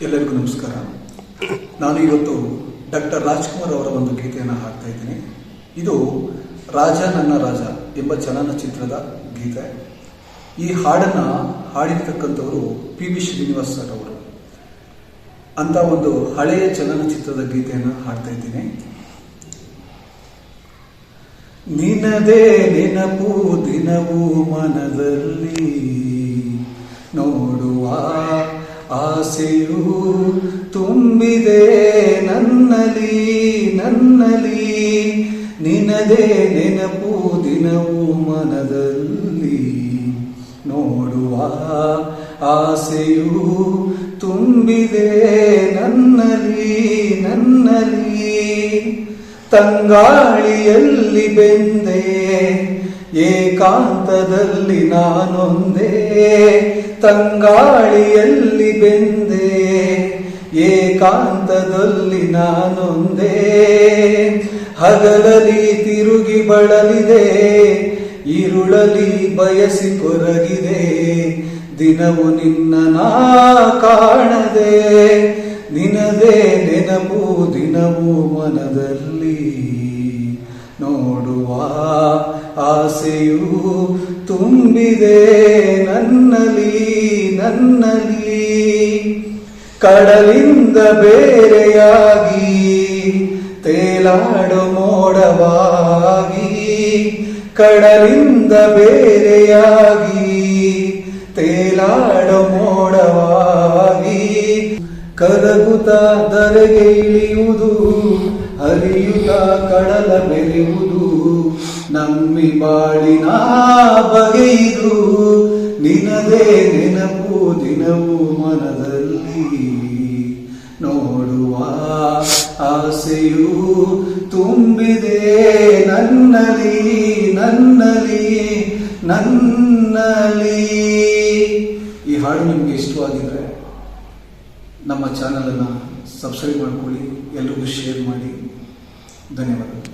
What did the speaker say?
ಎಲ್ಲರಿಗೂ ನಮಸ್ಕಾರ. ನಾನು ಇವತ್ತು ಡಾಕ್ಟರ್ ರಾಜ್ಕುಮಾರ್ ಅವರ ಒಂದು ಗೀತೆಯನ್ನು ಹಾಡ್ತಾ ಇದ್ದೀನಿ. ಇದು ರಾಜ ನನ್ನ ರಾಜ ಎಂಬ ಚಲನಚಿತ್ರದ ಗೀತೆ. ಈ ಹಾಡನ್ನು ಹಾಡಿರ್ತಕ್ಕಂಥವರು ಪಿ.ವಿ. ಶ್ರೀನಿವಾಸ್ ಸರ್ ಅವರು. ಅಂತ ಒಂದು ಹಳೆಯ ಚಲನಚಿತ್ರದ ಗೀತೆಯನ್ನು ಹಾಡ್ತಾ ಇದ್ದೀನಿ. ನಿನದೇ ನೆನಪು ದಿನವೂ ಮನದಲ್ಲಿ, ನೋಡುವ ಆಸೆಯು ತುಂಬಿದೆ ನನ್ನಲ್ಲಿ ನನ್ನಲ್ಲಿ. ನಿನದೇ ನೆನಪು ದಿನವೂ ಮನದಲ್ಲಿ, ನೋಡುವ ಆಸೆಯು ತುಂಬಿದೆ ನನ್ನಲ್ಲಿ ನನ್ನಲ್ಲಿ. ತಂಗಾಳಿಯಲ್ಲಿ ಬೆಂದೆ ಏಕಾಂತದಲ್ಲಿ ನಾನೊಂದೇ, ತಂಗಾಳಿಯಲ್ಲಿ ಬೆಂದೆ ಏಕಾಂತದಲ್ಲಿ ನಾನೊಂದೇ. ಹಗಲಲ್ಲಿ ತಿರುಗಿ ಬಳಲಿದೆ, ഇരുಳಲಿ ಬಯಸಿ ಕೊರಗಿದೆ, ದಿನವು ನಿನ್ನ ನಾ ಕಾಣದೆ. ನಿನದೇ ನೆನಪು ದಿನವೂ ಮನದಲ್ಲಿ, ನೋಡುವ ಆಸೆಯು ತುಂಬಿದೆ ನನ್ನಲ್ಲಿ ನನ್ನಲ್ಲಿ. ಕಡಲಿಂದ ಬೇರೆಯಾಗಿ ತೇಲಾಡು ಮೋಡವಾಗಿ, ಕಡಲಿಂದ ಬೇರೆಯಾಗಿ ತೇಲಾಡು ಮೋಡವಾಗಿ. ಕರಗುತ್ತ ಧರೆಗೆ ಇಳಿಯುವುದು, ಹರಿಯುತ್ತ ಕಡಲ ಬೆರೆಯುವುದು, ನಮ್ಮಿ ಬಾಳಿನ ಬಗೆಯಿದು. ನಿನದೇ ನೆನಪು ದಿನವೂ ಮನದಲ್ಲಿ, ನೋಡುವ ಆಸೆಯು ತುಂಬಿದೆ ನನ್ನಲ್ಲಿ ನನ್ನಲ್ಲಿ ನನ್ನಲ್ಲಿ. ಈ ಹಾಡು ನಿಮಗೆ ಇಷ್ಟವಾಗಿದ್ರೆ ನಮ್ಮ ಚಾನಲನ್ನು ಸಬ್ಸ್ಕ್ರೈಬ್ ಮಾಡ್ಕೊಳ್ಳಿ, ಎಲ್ರಿಗೂ ಶೇರ್ ಮಾಡಿ. ಧನ್ಯವಾದಗಳು.